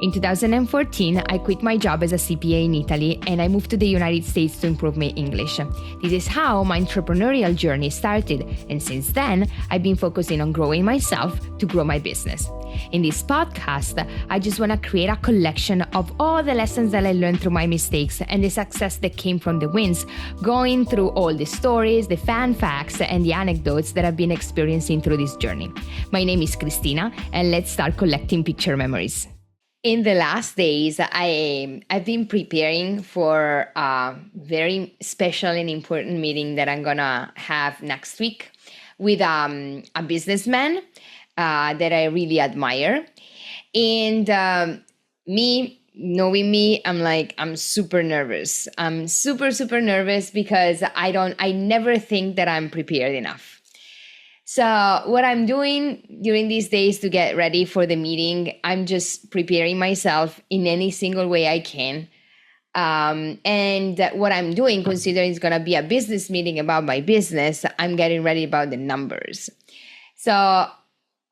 In 2014, I quit my job as a CPA in Italy and I moved to the United States to improve my English. This is how my entrepreneurial journey started, and since then, I've been focusing on growing myself to grow my business. In this podcast, I just want to create a collection of all the lessons that I learned through my mistakes and the success that came from the wins, going through all the stories, the fan facts, and the anecdotes that I've been experiencing through this journey. My name is Cristina, and let's start collecting picture memories. In the last days, I've been preparing for a very special and important meeting that I'm gonna have next week with a businessman that I really admire. And knowing me, I'm super nervous. I'm super nervous because I never think that I'm prepared enough. So what I'm doing during these days to get ready for the meeting, I'm just preparing myself in any single way I can. And what I'm doing, considering it's going to be a business meeting about my business, I'm getting ready about the numbers. So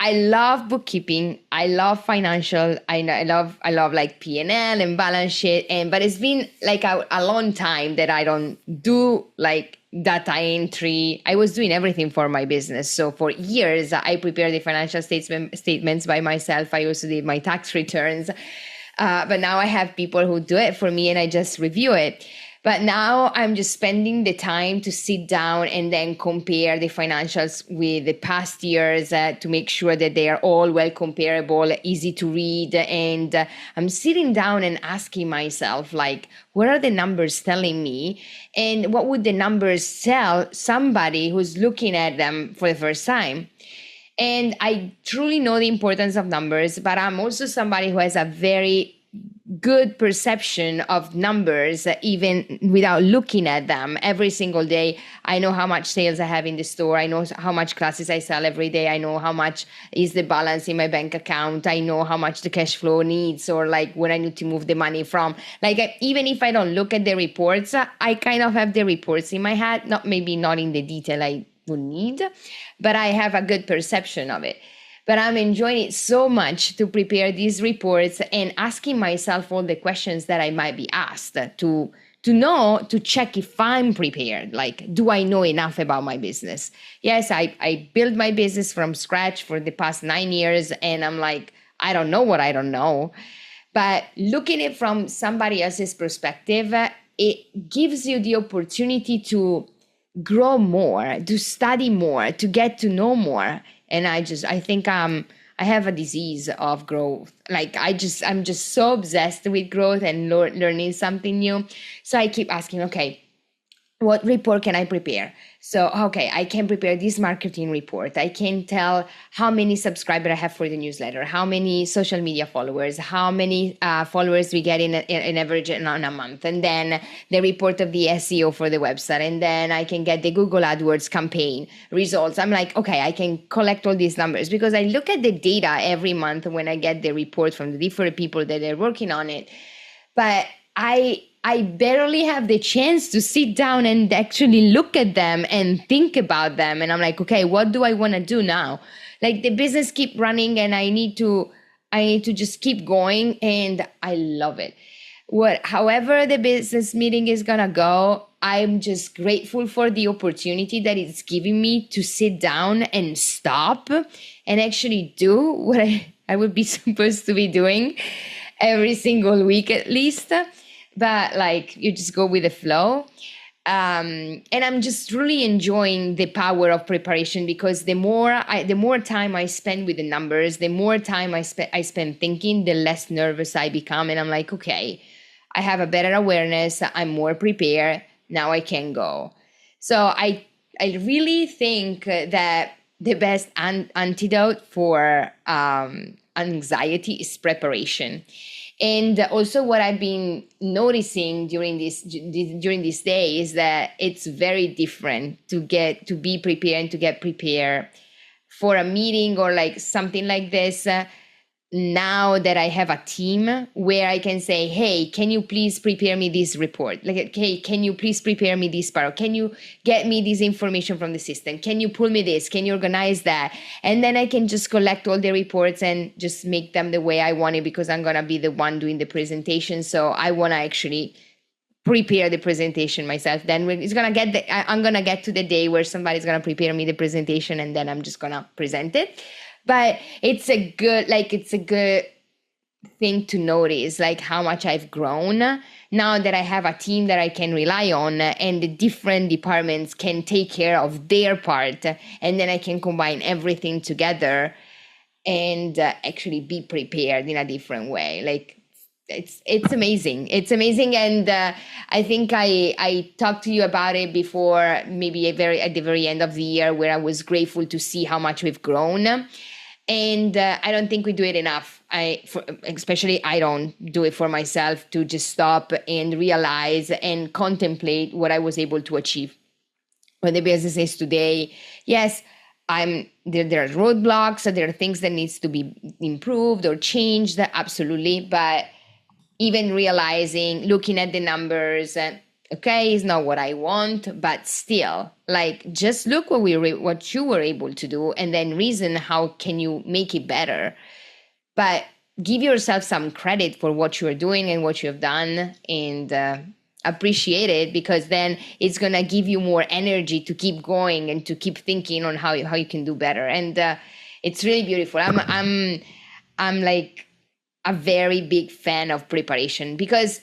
I love bookkeeping. I love financial. I love like P&L and balance sheet. But it's been like a long time that I don't do like data entry. I was doing everything for my business. So for years, I prepared the financial statements by myself. I also did my tax returns. But now I have people who do it for me and I just review it. But now I'm just spending the time to sit down and then compare the financials with the past years to make sure that they are all well comparable, easy to read. And I'm sitting down and asking myself, like, what are the numbers telling me? And what would the numbers tell somebody who's looking at them for the first time? And I truly know the importance of numbers, but I'm also somebody who has a very good perception of numbers, even without looking at them every single day. I know how much sales I have in the store. I know how much classes I sell every day. I know how much is the balance in my bank account. I know how much the cash flow needs, or like when I need to move the money from. Even if I don't look at the reports, I kind of have the reports in my head. Not in the detail I would need, but I have a good perception of it. But I'm enjoying it so much to prepare these reports and asking myself all the questions that I might be asked to check if I'm prepared. Like, do I know enough about my business? Yes, I built my business from scratch for the past 9 years, and I'm like, I don't know what I don't know. But looking at it from somebody else's perspective, it gives you the opportunity to grow more, to study more, to get to know more. And I think I have a disease of growth. Like I'm just so obsessed with growth and learning something new. So I keep asking, okay, what report can I prepare? So, okay, I can prepare this marketing report. I can tell how many subscribers I have for the newsletter, how many social media followers, how many followers we get in average on a month, and then the report of the SEO for the website, and then I can get the Google AdWords campaign results. I'm like, okay, I can collect all these numbers because I look at the data every month when I get the report from the different people that are working on it. But I barely have the chance to sit down and actually look at them and think about them. And I'm like, okay, what do I want to do now? Like the business keep running and I need to just keep going, and I love it. However the business meeting is going to go, I'm just grateful for the opportunity that it's giving me to sit down and stop and actually do what I would be supposed to be doing every single week at least. But like you just go with the flow. And I'm just really enjoying the power of preparation, because the more time I spend with the numbers, the more time I spend thinking, the less nervous I become. And I'm like, okay, I have a better awareness. I'm more prepared. Now I can go. So I really think that the best antidote for anxiety is preparation. And also what I've been noticing during this day is that it's very different to be prepared and to get prepared for a meeting or like something like this now that I have a team where I can say, hey, can you please prepare me this report? Like, hey, can you please prepare me this part? Can you get me this information from the system? Can you pull me this? Can you organize that? And then I can just collect all the reports and just make them the way I want it, because I'm going to be the one doing the presentation. So I want to actually prepare the presentation myself. Then I'm going to get to the day where somebody's going to prepare me the presentation, and then I'm just going to present it. But it's a good thing to notice, like how much I've grown now that I have a team that I can rely on, and the different departments can take care of their part, and then I can combine everything together and actually be prepared in a different way. Like it's amazing. It's amazing. And I think I talked to you about it before, maybe at the very end of the year, where I was grateful to see how much we've grown. And I don't think we do it enough. Especially I don't do it for myself, to just stop and realize and contemplate what I was able to achieve. What the business is today, yes, there are roadblocks, there are things that needs to be improved or changed, absolutely. But even realizing, looking at the numbers, okay, it's not what I want, but still, like, just look what you were able to do, and then reason how can you make it better. But give yourself some credit for what you're doing and what you have done, and appreciate it, because then it's gonna give you more energy to keep going and to keep thinking on how you can do better. And it's really beautiful. I'm like a very big fan of preparation, because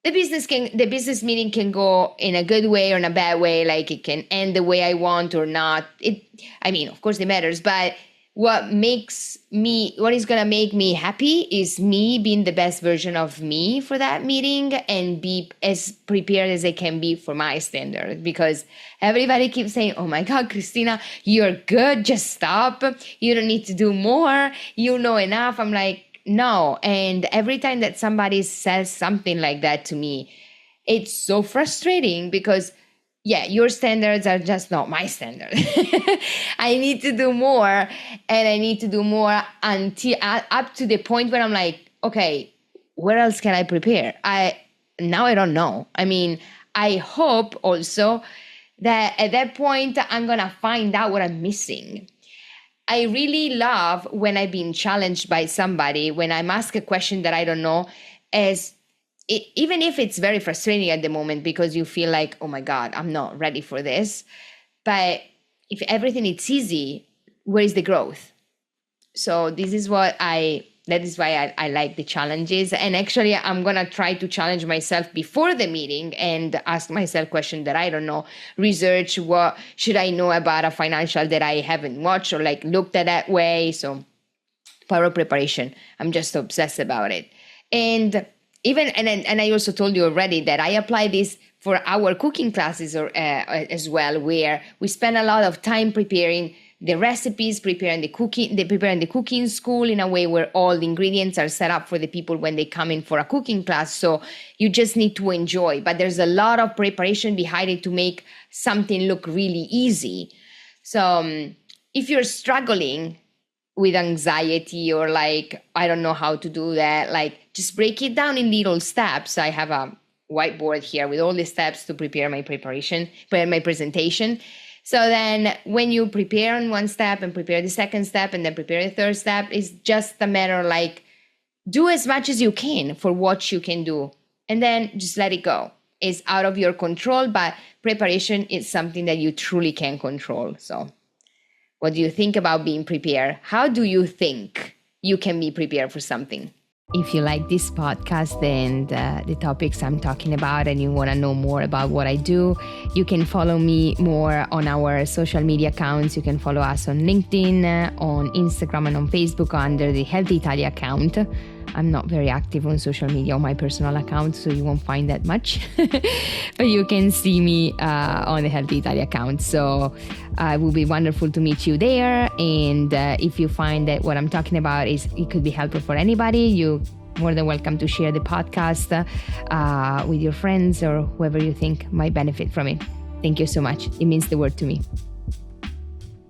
the business meeting can go in a good way or in a bad way. Like, it can end the way I want or not. Of course it matters, but what is going to make me happy is me being the best version of me for that meeting, and be as prepared as I can be for my standard. Because everybody keeps saying, oh my God, Cristina, you're good. Just stop. You don't need to do more. You know enough. I'm like, no. And every time that somebody says something like that to me, it's so frustrating, because your standards are just not my standard. I need to do more, and I need to do more until up to the point where I'm like, okay, where else can I prepare? I don't know. I hope also that at that point I'm going to find out what I'm missing. I really love when I've been challenged by somebody, when I'm asked a question that I don't know, even if it's very frustrating at the moment, because you feel like, oh my God, I'm not ready for this. But if everything is easy, where is the growth? So that is why I like the challenges. And actually, I'm going to try to challenge myself before the meeting and ask myself questions that I don't know, research what should I know about a financial that I haven't watched or like looked at that way. So power of preparation, I'm just obsessed about it. And I also told you already that I apply this for our cooking classes as well, where we spend a lot of time preparing the recipes, preparing the cooking school in a way where all the ingredients are set up for the people when they come in for a cooking class. So you just need to enjoy, but there's a lot of preparation behind it to make something look really easy. So if you're struggling with anxiety or like, I don't know how to do that, like just break it down in little steps. I have a whiteboard here with all the steps to prepare my presentation. So then when you prepare on one step and prepare the second step and then prepare the third step, it's just a matter like do as much as you can for what you can do and then just let it go. It's out of your control, but preparation is something that you truly can control. So what do you think about being prepared? How do you think you can be prepared for something? If you like this podcast and the topics I'm talking about and you want to know more about what I do, you can follow me more on our social media accounts. You can follow us on LinkedIn, on Instagram, and on Facebook under the Healthy Italia account. I'm not very active on social media on my personal account, so you won't find that much. But you can see me on the Healthy Italia account. So it will be wonderful to meet you there. And if you find that what I'm talking about it could be helpful for anybody, you're more than welcome to share the podcast with your friends or whoever you think might benefit from it. Thank you so much. It means the world to me.